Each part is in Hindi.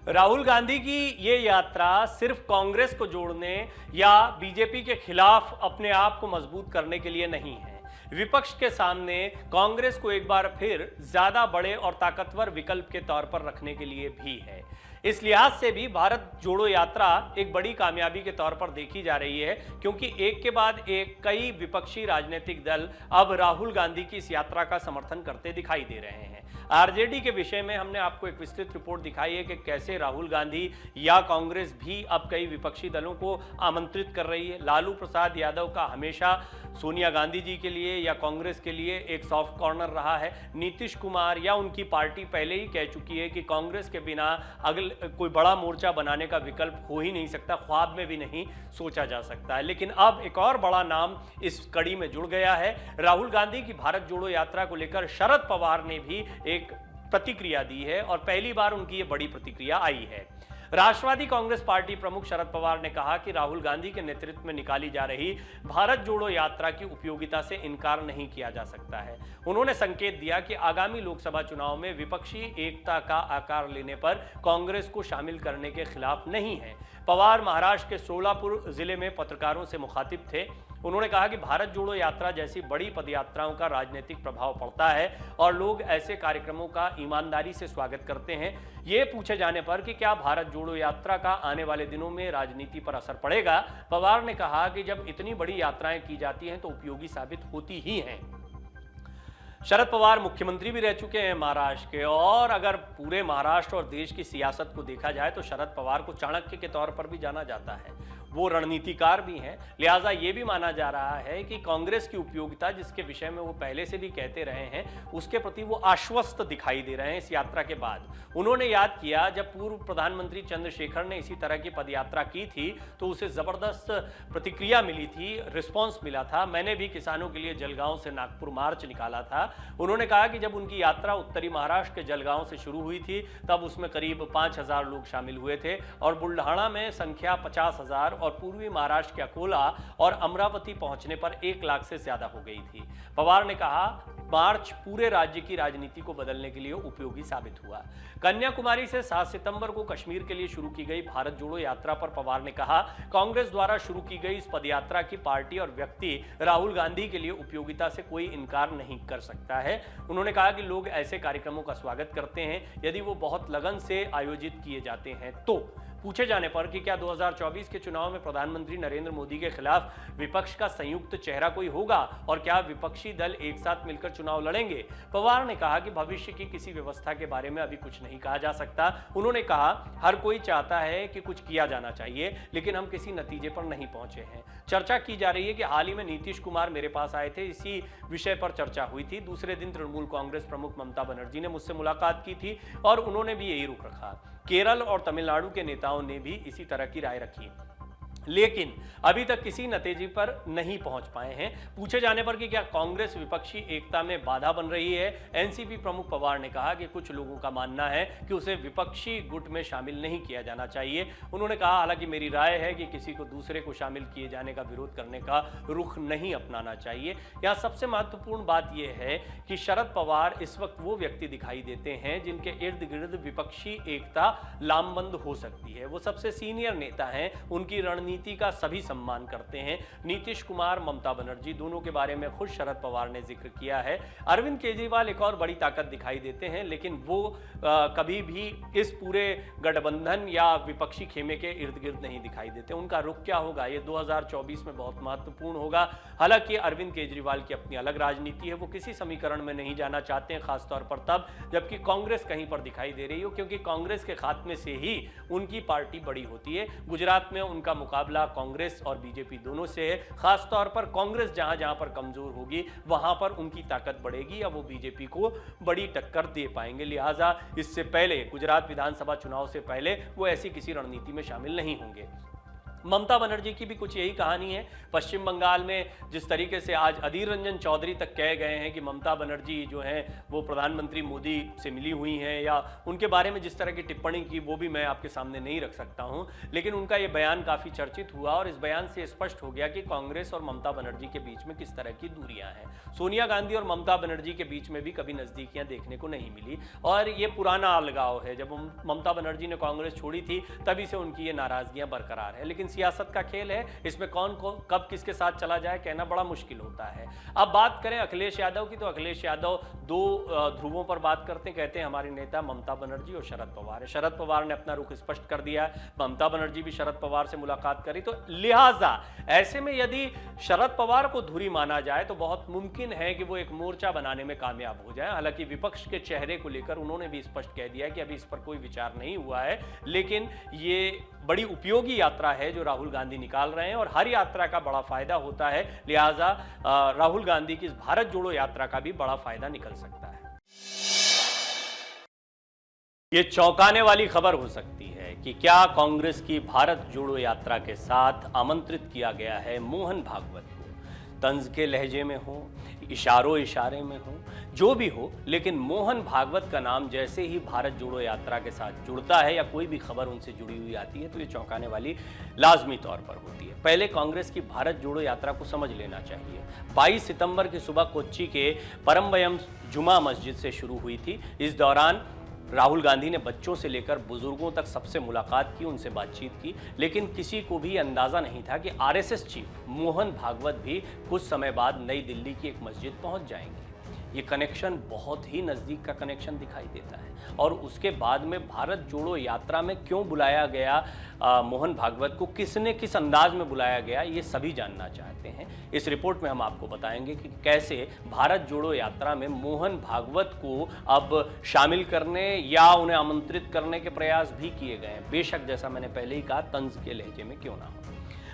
राहुल गांधी की ये यात्रा सिर्फ कांग्रेस को जोड़ने या बीजेपी के खिलाफ अपने आप को मजबूत करने के लिए नहीं है। विपक्ष के सामने कांग्रेस को एक बार फिर ज्यादा बड़े और ताकतवर विकल्प के तौर पर रखने के लिए भी है। इस लिहाज से भी भारत जोड़ो यात्रा एक बड़ी कामयाबी के तौर पर देखी जा रही है, क्योंकि एक के बाद एक कई विपक्षी राजनीतिक दल अब राहुल गांधी की इस यात्रा का समर्थन करते दिखाई दे रहे हैं। आरजेडी के विषय में हमने आपको एक विस्तृत रिपोर्ट दिखाई है कि कैसे राहुल गांधी या कांग्रेस भी अब कई विपक्षी दलों को आमंत्रित कर रही है। लालू प्रसाद यादव का हमेशा सोनिया गांधी जी के लिए या कांग्रेस के लिए एक सॉफ्ट कॉर्नर रहा है। नीतीश कुमार या उनकी पार्टी पहले ही कह चुकी है कि कांग्रेस के बिना अगले कोई बड़ा मोर्चा बनाने का विकल्प हो ही नहीं सकता, ख्वाब में भी नहीं सोचा जा सकता है। लेकिन अब एक और बड़ा नाम इस कड़ी में जुड़ गया है। राहुल गांधी की भारत जोड़ो यात्रा को लेकर शरद पवार ने भी एक प्रतिक्रिया दी है और पहली बार उनकी ये बड़ी प्रतिक्रिया आई है। राष्ट्रवादी कांग्रेस पार्टी प्रमुख शरद पवार ने कहा कि राहुल गांधी के नेतृत्व में निकाली जा रही भारत जोड़ो यात्रा की उपयोगिता से इनकार नहीं किया जा सकता है। उन्होंने संकेत दिया कि आगामी लोकसभा चुनाव में विपक्षी एकता का आकार लेने पर कांग्रेस को शामिल करने के खिलाफ नहीं है। पवार महाराष्ट्र के सोलापुर जिले में पत्रकारों से मुखातिब थे। उन्होंने कहा कि भारत जोड़ो यात्रा जैसी बड़ी पदयात्राओं का राजनीतिक प्रभाव पड़ता है और लोग ऐसे कार्यक्रमों का ईमानदारी से स्वागत करते हैं। ये पूछे जाने पर कि क्या भारत जोड़ो यात्रा का आने वाले दिनों में राजनीति पर असर पड़ेगा, पवार ने कहा कि जब इतनी बड़ी यात्राएं की जाती हैं तो उपयोगी साबित होती ही हैं। शरद पवार मुख्यमंत्री भी रह चुके हैं महाराष्ट्र के, और अगर पूरे महाराष्ट्र और देश की सियासत को देखा जाए तो शरद पवार को चाणक्य के तौर पर भी जाना जाता है। वो रणनीतिकार भी हैं। लिहाजा ये भी माना जा रहा है कि कांग्रेस की उपयोगिता, जिसके विषय में वो पहले से भी कहते रहे हैं, उसके प्रति वो आश्वस्त दिखाई दे रहे हैं इस यात्रा के बाद। उन्होंने याद किया जब पूर्व प्रधानमंत्री चंद्रशेखर ने इसी तरह की पदयात्रा की थी तो उसे जबरदस्त प्रतिक्रिया मिली थी, रिस्पॉन्स मिला था। मैंने भी किसानों के लिए जलगांव से नागपुर मार्च निकाला था। उन्होंने कहा कि जब उनकी यात्रा उत्तरी महाराष्ट्र के जलगांव से शुरू हुई थी तब उसमें करीब 5,000 लोग शामिल हुए थे और बुल्ढाणा में संख्या 50,000 और पूर्वी महाराष्ट्र के अकोला और अमरावती पहुंचने पर 1 लाख से ज्यादा हो गई थी। पवार ने कहा मार्च पूरे राज्य की राजनीति को बदलने के लिए उपयोगी साबित हुआ। कन्याकुमारी से 7 सितंबर को कश्मीर के लिए शुरू की गई भारत जोड़ो यात्रा पर पवार ने कहा कांग्रेस द्वारा शुरू की गई इस पदयात्रा की पार्टी और व्यक्ति राहुल गांधी के लिए उपयोगिता से कोई इनकार नहीं कर सकता है। उन्होंने कहा कि लोग ऐसे कार्यक्रमों का स्वागत करते हैं यदि वो बहुत लगन से आयोजित किए जाते हैं तो। पूछे जाने पर कि क्या 2024 के चुनाव में प्रधानमंत्री नरेंद्र मोदी के खिलाफ विपक्ष का संयुक्त चेहरा कोई होगा और क्या विपक्षी दल एक साथ मिलकर चुनाव लड़ेंगे, पवार ने कहा कि भविष्य की किसी व्यवस्था के बारे में अभी कुछ नहीं कहा जा सकता। उन्होंने कहा हर कोई चाहता है कि कुछ किया जाना चाहिए, लेकिन हम किसी नतीजे पर नहीं पहुंचे हैं। चर्चा की जा रही है कि हाल ही में नीतीश कुमार मेरे पास आए थे, इसी विषय पर चर्चा हुई थी। दूसरे दिन तृणमूल कांग्रेस प्रमुख ममता बनर्जी ने मुझसे मुलाकात की थी और उन्होंने भी यही रुख रखा। केरल और तमिलनाडु के नेताओं ने भी इसी तरह की राय रखी, लेकिन अभी तक किसी नतीजे पर नहीं पहुंच पाए हैं। पूछे जाने पर कि क्या कांग्रेस विपक्षी एकता में बाधा बन रही है, एनसीपी प्रमुख पवार ने कहा कि कुछ लोगों का मानना है कि उसे विपक्षी गुट में शामिल नहीं किया जाना चाहिए। उन्होंने कहा हालांकि मेरी राय है कि किसी को दूसरे को शामिल किए जाने का विरोध करने का रुख नहीं अपनाना चाहिए। यहाँ सबसे महत्वपूर्ण बात यह है कि शरद पवार इस वक्त वो व्यक्ति दिखाई देते हैं जिनके इर्द गिर्द विपक्षी एकता लामबंद हो सकती है। वो सबसे सीनियर नेता हैं, उनकी रणनीति का सभी सम्मान करते हैं। नीतीश कुमार, ममता बनर्जी दोनों के बारे में खुद शरद पवार ने जिक्र किया है। अरविंद केजरीवाल एक और बड़ी ताकत दिखाई देते हैं, लेकिन वो कभी भी इस पूरे गठबंधन या विपक्षी खेमे के इर्द गिर्द नहीं दिखाई देते। उनका रुख क्या होगा ये 2024 में बहुत महत्वपूर्ण होगा। हालांकि अरविंद केजरीवाल की अपनी अलग राजनीति है, वो किसी समीकरण में नहीं जाना चाहते हैं, खासतौर पर तब जबकि कांग्रेस कहीं पर दिखाई दे रही हो, क्योंकि कांग्रेस के खात्मे से ही उनकी पार्टी बड़ी होती है। गुजरात में उनका मुकाबला कांग्रेस और बीजेपी दोनों से है। खासतौर पर कांग्रेस जहां जहां पर कमजोर होगी वहां पर उनकी ताकत बढ़ेगी या वो बीजेपी को बड़ी टक्कर दे पाएंगे। लिहाजा इससे पहले गुजरात विधानसभा चुनाव से पहले वो ऐसी किसी रणनीति में शामिल नहीं होंगे। ममता बनर्जी की भी कुछ यही कहानी है। पश्चिम बंगाल में जिस तरीके से आज अधीर रंजन चौधरी तक कह गए हैं कि ममता बनर्जी जो हैं वो प्रधानमंत्री मोदी से मिली हुई हैं, या उनके बारे में जिस तरह की टिप्पणी की वो भी मैं आपके सामने नहीं रख सकता हूं, लेकिन उनका ये बयान काफ़ी चर्चित हुआ और इस बयान से स्पष्ट हो गया कि कांग्रेस और ममता बनर्जी के बीच में किस तरह की दूरियां हैं। सोनिया गांधी और ममता बनर्जी के बीच में भी कभी नज़दीकियां देखने को नहीं मिली और ये पुराना अलगाव है। जब ममता बनर्जी ने कांग्रेस छोड़ी थी तभी से उनकी ये नाराजगियां बरकरार है, लेकिन सियासत का खेल है, इसमें कौन कब किसके साथ चला जाए कहना बड़ा मुश्किल होता है। अब बात करें अखिलेश यादव की, तो अखिलेश यादव दो ध्रुवों पर बात करते हैं। कहते हैं हमारे नेता ममता बनर्जी और शरद पवार है। शरद पवार ने अपना रुख स्पष्ट कर दिया, ममता बनर्जी भी शरद पवार से मुलाकात करी, तो लिहाजा ऐसे में यदि शरद पवार को धुरी माना जाए तो बहुत मुमकिन है कि वो एक मोर्चा बनाने में कामयाब हो जाए। हालांकि विपक्ष के चेहरे को लेकर उन्होंने भी स्पष्ट कह दिया कि अभी इस पर कोई विचार नहीं हुआ है, लेकिन ये बड़ी उपयोगी यात्रा है जो राहुल गांधी निकाल रहे हैं और हर यात्रा का बड़ा फायदा होता है, लिहाजा राहुल गांधी की इस भारत जोड़ो यात्रा का भी बड़ा फायदा निकल सकता है। ये चौंकाने वाली खबर हो सकती है कि क्या कांग्रेस की भारत जोड़ो यात्रा के साथ आमंत्रित किया गया है मोहन भागवत को। तंज के लहजे में हो, इशारे में हो, जो भी हो, लेकिन मोहन भागवत का नाम जैसे ही भारत जोड़ो यात्रा के साथ जुड़ता है या कोई भी खबर उनसे जुड़ी हुई आती है तो ये चौंकाने वाली लाजमी तौर पर होती है। पहले कांग्रेस की भारत जोड़ो यात्रा को समझ लेना चाहिए। 22 सितंबर की सुबह कोच्चि के परम्बयम जुमा मस्जिद से शुरू हुई थी। इस दौरान राहुल गांधी ने बच्चों से लेकर बुजुर्गों तक सबसे मुलाकात की, उनसे बातचीत की, लेकिन किसी को भी अंदाजा नहीं था कि आरएसएस चीफ मोहन भागवत भी कुछ समय बाद नई दिल्ली की एक मस्जिद पहुंच जाएंगे। ये कनेक्शन बहुत ही नज़दीक का कनेक्शन दिखाई देता है। और उसके बाद में भारत जोड़ो यात्रा में क्यों बुलाया गया मोहन भागवत को, किसने किस अंदाज में बुलाया गया, ये सभी जानना चाहते हैं। इस रिपोर्ट में हम आपको बताएंगे कि कैसे भारत जोड़ो यात्रा में मोहन भागवत को अब शामिल करने या उन्हें आमंत्रित करने के प्रयास भी किए गए हैं। बेशक जैसा मैंने पहले ही कहा, तंज के लहजे में क्यों ना हो।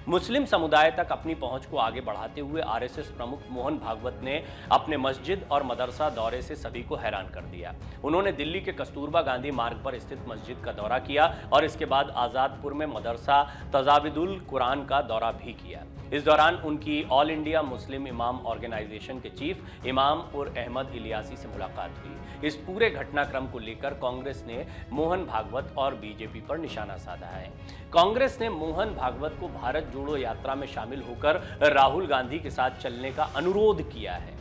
मुस्लिम समुदाय तक अपनी पहुंच को आगे बढ़ाते हुए आरएसएस प्रमुख मोहन भागवत ने अपने मस्जिद और मदरसा दौरे से सभी को हैरान कर दिया। उन्होंने दिल्ली के कस्तूरबा गांधी मार्ग पर स्थित मस्जिद का दौरा किया और इसके बाद आज़ादपुर में मदरसा तजाविदुल कुरान का दौरा भी किया। इस दौरान उनकी ऑल इंडिया मुस्लिम इमाम ऑर्गेनाइजेशन के चीफ इमाम उर अहमद इलियासी से मुलाकात हुई। इस पूरे घटनाक्रम को लेकर कांग्रेस ने मोहन भागवत और बीजेपी पर निशाना साधा है। कांग्रेस ने मोहन भागवत को भारत जोड़ो यात्रा में शामिल होकर राहुल गांधी के साथ चलने का अनुरोध किया है।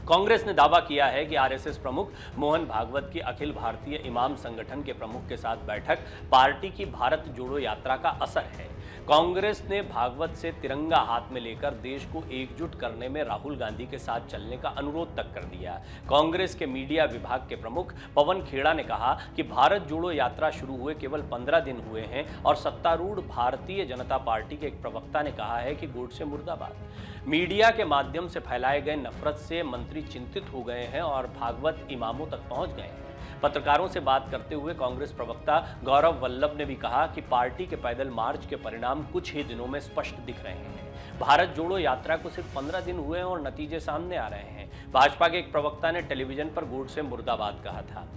कांग्रेस ने दावा किया है कि आरएसएस प्रमुख मोहन भागवत की अखिल भारतीय इमाम संगठन के प्रमुख के साथ बैठक पार्टी की भारत जोड़ो यात्रा का असर है। कांग्रेस ने भागवत से तिरंगा हाथ में लेकर देश को एकजुट करने में राहुल गांधी के साथ चलने का अनुरोध तक कर दिया। कांग्रेस के मीडिया विभाग के प्रमुख पवन खेड़ा ने कहा कि भारत जोड़ो यात्रा शुरू हुए केवल 15 दिन हुए हैं और सत्तारूढ़ भारतीय जनता पार्टी के एक प्रवक्ता ने कहा है कि गोडसे मुर्दाबाद। मीडिया के माध्यम से फैलाए गए नफरत से मंत्री चिंतित हो गए हैं और भागवत इमामों तक पहुंच गए हैं। पत्रकारों से बात करते हुए कांग्रेस प्रवक्ता गौरव वल्लभ ने भी कहा कि पार्टी के पैदल मार्च के परिणाम कुछ ही दिनों में स्पष्ट दिख रहे हैं। भारत जोड़ो यात्रा को सिर्फ 15 दिन हुए हैं और नतीजे सामने आ रहे हैं। भाजपा के एक प्रवक्ता ने टेलीविजन पर गोडसे मुर्दाबाद कहा था।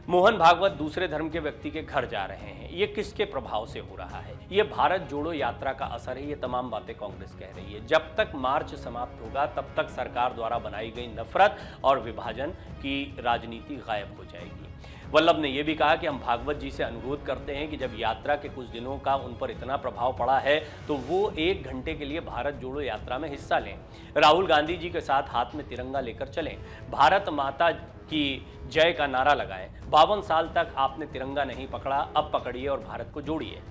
मोहन भागवत दूसरे धर्म के व्यक्ति के घर जा रहे हैं, ये किसके प्रभाव से हो रहा है? ये भारत जोड़ो यात्रा का असर है। ये तमाम बातें कांग्रेस कह रही है। जब तक मार्च समाप्त होगा तब तक सरकार द्वारा बनाई गई नफरत और विभाजन की राजनीति गायब हो जाएगी। वल्लभ ने यह भी कहा कि हम भागवत जी से अनुरोध करते हैं कि जब यात्रा के कुछ दिनों का उन पर इतना प्रभाव पड़ा है तो वो 1 घंटे के लिए भारत जोड़ो यात्रा में हिस्सा लें, राहुल गांधी जी के साथ हाथ में तिरंगा लेकर चलें, भारत माता की जय का नारा लगाएं। 52 साल तक आपने तिरंगा नहीं पकड़ा, अब पकड़िए और भारत को जोड़िए।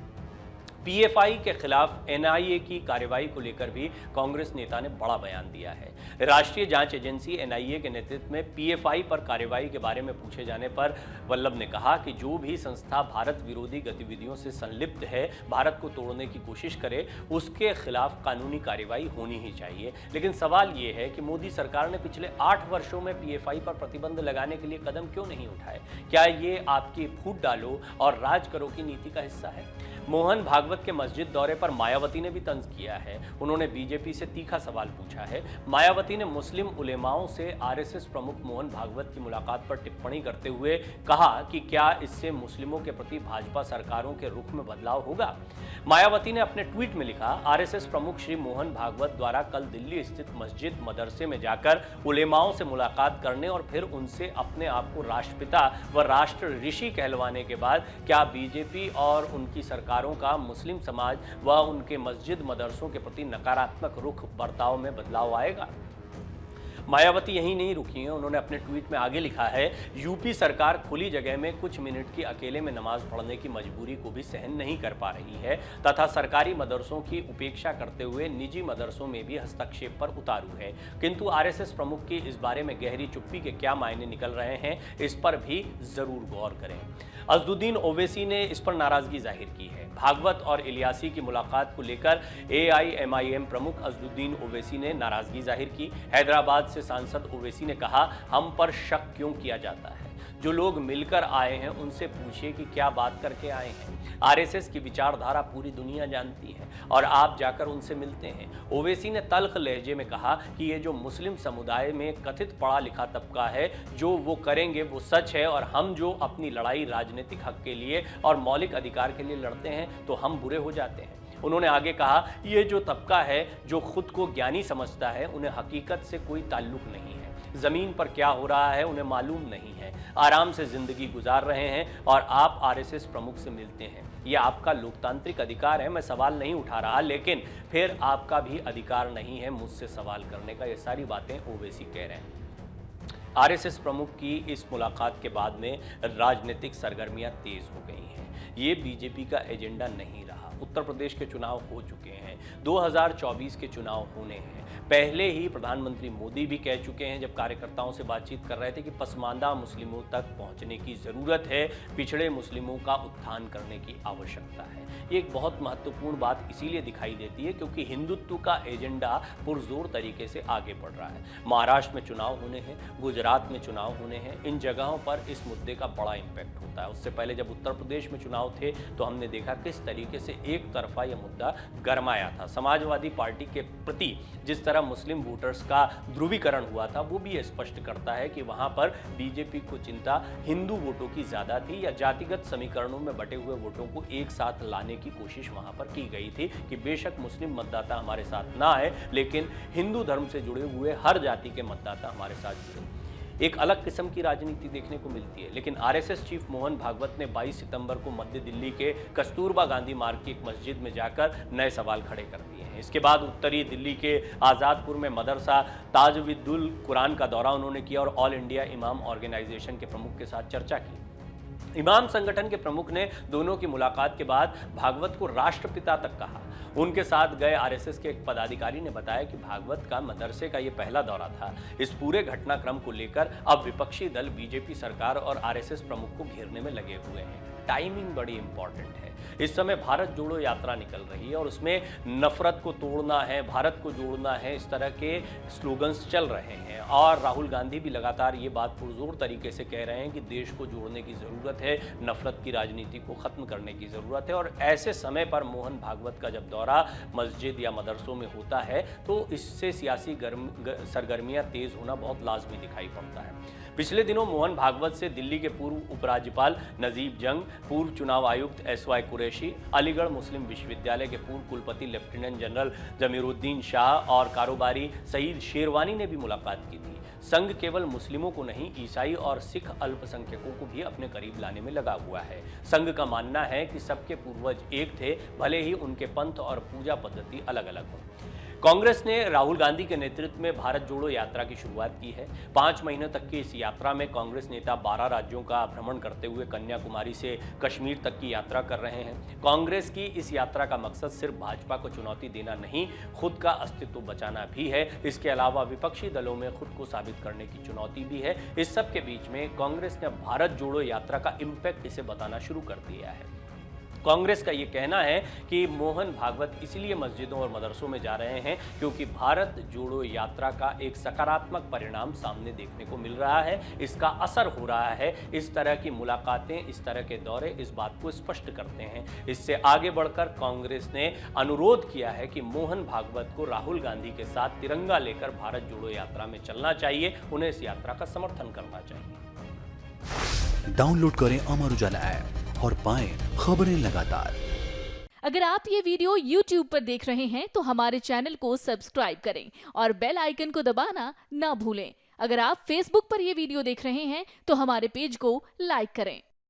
पीएफआई के खिलाफ एनआईए की कार्रवाई को लेकर भी कांग्रेस नेता ने बड़ा बयान दिया है। राष्ट्रीय जांच एजेंसी एनआईए के नेतृत्व में पीएफआई पर कार्रवाई के बारे में पूछे जाने पर वल्लभ ने कहा कि जो भी संस्था भारत विरोधी गतिविधियों से संलिप्त है, भारत को तोड़ने की कोशिश करे, उसके खिलाफ कानूनी कार्रवाई होनी ही चाहिए। लेकिन सवाल ये है कि मोदी सरकार ने पिछले 8 वर्षों में पीएफआई पर प्रतिबंध लगाने के लिए कदम क्यों नहीं उठाए? क्या ये आपकी फूट डालो और राज करो की नीति का हिस्सा है? मोहन भागवत भागवत के मस्जिद दौरे पर मायावती ने भी तंज किया है। उन्होंने बीजेपी से तीखा सवाल पूछा है। मायावती ने मुस्लिम उलेमाओं से आरएसएस प्रमुख मोहन भागवत की मुलाकात पर टिप्पणी करते हुए कहा कि क्या इससे मुस्लिमों के प्रति भाजपा सरकारों के रुख में बदलाव होगा। मायावती ने अपने ट्वीट में लिखा, आरएसएस प्रमुख श्री मोहन भागवत द्वारा कल दिल्ली स्थित मस्जिद मदरसे में जाकर उलेमाओं से मुलाकात करने और फिर उनसे अपने आप को राष्ट्रपिता व राष्ट्र ऋषि कहलवाने के बाद क्या बीजेपी और उनकी सरकारों का मुस्लिम समाज व उनके मस्जिद मदरसों के प्रति नकारात्मक रुख बर्ताव में बदलाव आएगा। मायावती यहीं नहीं रुकी हैं। उन्होंने अपने ट्वीट में आगे लिखा है, यूपी सरकार खुली जगह में कुछ मिनट की अकेले में नमाज पढ़ने की मजबूरी को भी सहन नहीं कर पा रही है तथा सरकारी मदरसों की उपेक्षा करते हुए निजी मदरसों में भी हस्तक्षेप पर उतारू है। किंतु आरएसएस प्रमुख की इस बारे में गहरी चुप्पी के क्या मायने निकल रहे हैं, इस पर भी जरूर गौर करें। अजदुद्दीन ओवैसी ने इस पर नाराजगी जाहिर की है। भागवत और इलियासी की मुलाकात को लेकर एआईएमआईएम प्रमुख अजदुद्दीन ओवैसी ने नाराजगी जाहिर की। हैदराबाद से सांसद ओवैसी ने कहा, हम पर शक क्यों किया जाता है? जो लोग मिलकर आए हैं उनसे पूछिए कि क्या बात करके आए हैं। आरएसएस की विचारधारा पूरी दुनिया जानती है और आप जाकर उनसे मिलते हैं। ओवैसी ने तल्ख लहजे में कहा कि ये जो मुस्लिम समुदाय में कथित पढ़ा लिखा तबका है, जो वो करेंगे वो सच है और हम जो अपनी लड़ाई राजनीतिक हक के लिए और मौलिक अधिकार के लिए लड़ते हैं तो हम बुरे हो जाते हैं। उन्होंने आगे कहा, ये जो तबका है जो खुद को ज्ञानी समझता है उन्हें हकीकत से कोई ताल्लुक नहीं है। जमीन पर क्या हो रहा है उन्हें मालूम नहीं है। आराम से जिंदगी गुजार रहे हैं और आप आरएसएस प्रमुख से मिलते हैं। यह आपका लोकतांत्रिक अधिकार है, मैं सवाल नहीं उठा रहा, लेकिन फिर आपका भी अधिकार नहीं है मुझसे सवाल करने का। ये सारी बातें ओवैसी कह रहे हैं। आरएसएस प्रमुख की इस मुलाकात के बाद में राजनीतिक सरगर्मियां तेज हो गई हैं। ये बीजेपी का एजेंडा नहीं रहा। उत्तर प्रदेश के चुनाव हो चुके हैं, 2024 के चुनाव होने हैं। पहले ही प्रधानमंत्री मोदी भी कह चुके हैं जब कार्यकर्ताओं से बातचीत कर रहे थे कि पसमानदा मुस्लिमों तक पहुंचने की ज़रूरत है, पिछड़े मुस्लिमों का उत्थान करने की आवश्यकता है। ये एक बहुत महत्वपूर्ण बात इसीलिए दिखाई देती है क्योंकि हिंदुत्व का एजेंडा पुरजोर तरीके से आगे बढ़ रहा है। महाराष्ट्र में चुनाव होने हैं, गुजरात में चुनाव होने हैं, इन जगहों पर इस मुद्दे का बड़ा इम्पैक्ट होता है। उससे पहले जब उत्तर प्रदेश में चुनाव थे तो हमने देखा किस तरीके से एक तरफा यह मुद्दा गरमाया था। समाजवादी पार्टी के प्रति जिस तरह मुस्लिम वोटर्स का ध्रुवीकरण हुआ था वो भी ये स्पष्ट करता है कि वहां पर बीजेपी को चिंता हिंदू वोटों की ज्यादा थी या जातिगत समीकरणों में बटे हुए वोटों को एक साथ लाने की कोशिश वहां पर की गई थी कि बेशक मुस्लिम मतदाता हमारे साथ ना आए लेकिन हिंदू धर्म से जुड़े हुए हर जाति के मतदाता हमारे साथ जुड़े। एक अलग किस्म की राजनीति देखने को मिलती है। लेकिन आरएसएस चीफ मोहन भागवत ने 22 सितंबर को मध्य दिल्ली के कस्तूरबा गांधी मार्ग की एक मस्जिद में जाकर नए सवाल खड़े कर दिए हैं। इसके बाद उत्तरी दिल्ली के आज़ादपुर में मदरसा ताजविदुल कुरान का दौरा उन्होंने किया और ऑल इंडिया इमाम ऑर्गेनाइजेशन के प्रमुख के साथ चर्चा की। इमाम संगठन के प्रमुख ने दोनों की मुलाकात के बाद भागवत को राष्ट्रपिता तक कहा। उनके साथ गए आरएसएस के एक पदाधिकारी ने बताया कि भागवत का मदरसे का ये पहला दौरा था। इस पूरे घटनाक्रम को लेकर अब विपक्षी दल बीजेपी सरकार और आरएसएस प्रमुख को घेरने में लगे हुए हैं। टाइमिंग बड़ी इंपॉर्टेंट है। इस समय भारत जोड़ो यात्रा निकल रही है और उसमें नफरत को तोड़ना है, भारत को जोड़ना है, इस तरह के स्लोगन्स चल रहे हैं और राहुल गांधी भी लगातार ये बात पुरजोर तरीके से कह रहे हैं कि देश को जोड़ने की ज़रूरत है, नफरत की राजनीति को ख़त्म करने की ज़रूरत है। और ऐसे समय पर मोहन भागवत का जब दौरा मस्जिद या मदरसों में होता है तो इससे सियासी सरगर्मियाँ तेज़ होना बहुत लाजमी दिखाई पड़ता है। पिछले दिनों मोहन भागवत से दिल्ली के पूर्व उपराज्यपाल नजीब जंग, पूर्व चुनाव आयुक्त एसवाई कुरैशी, अलीगढ़ मुस्लिम विश्वविद्यालय के पूर्व कुलपति लेफ्टिनेंट जनरल जमीरुद्दीन शाह और कारोबारी सईद शेरवानी ने भी मुलाकात की थी। संघ केवल मुस्लिमों को नहीं, ईसाई और सिख अल्पसंख्यकों को भी अपने करीब लाने में लगा हुआ है। संघ का मानना है कि सबके पूर्वज एक थे, भले ही उनके पंथ और पूजा पद्धति अलग अलग हों। कांग्रेस ने राहुल गांधी के नेतृत्व में भारत जोड़ो यात्रा की शुरुआत की है। 5 महीनों तक की इस यात्रा में कांग्रेस नेता 12 राज्यों का भ्रमण करते हुए कन्याकुमारी से कश्मीर तक की यात्रा कर रहे हैं। कांग्रेस की इस यात्रा का मकसद सिर्फ भाजपा को चुनौती देना नहीं, खुद का अस्तित्व बचाना भी है। इसके अलावा विपक्षी दलों में खुद को साबित करने की चुनौती भी है। इस सब के बीच में कांग्रेस ने भारत जोड़ो यात्रा का इम्पैक्ट इसे बताना शुरू कर दिया है। कांग्रेस का ये कहना है कि मोहन भागवत इसलिए मस्जिदों और मदरसों में जा रहे हैं क्योंकि भारत जोड़ो यात्रा का एक सकारात्मक परिणाम सामने देखने को मिल रहा है, इसका असर हो रहा है। इस तरह की मुलाकातें, इस तरह के दौरे इस बात को स्पष्ट करते हैं। इससे आगे बढ़कर कांग्रेस ने अनुरोध किया है कि मोहन भागवत को राहुल गांधी के साथ तिरंगा लेकर भारत जोड़ो यात्रा में चलना चाहिए, उन्हें इस यात्रा का समर्थन करना चाहिए। डाउनलोड करें अमर उजाला ऐप और पाएं खबरें लगातार। अगर आप ये वीडियो YouTube पर देख रहे हैं तो हमारे चैनल को सब्सक्राइब करें और बेल आइकन को दबाना ना भूलें। अगर आप Facebook पर ये वीडियो देख रहे हैं तो हमारे पेज को लाइक करें।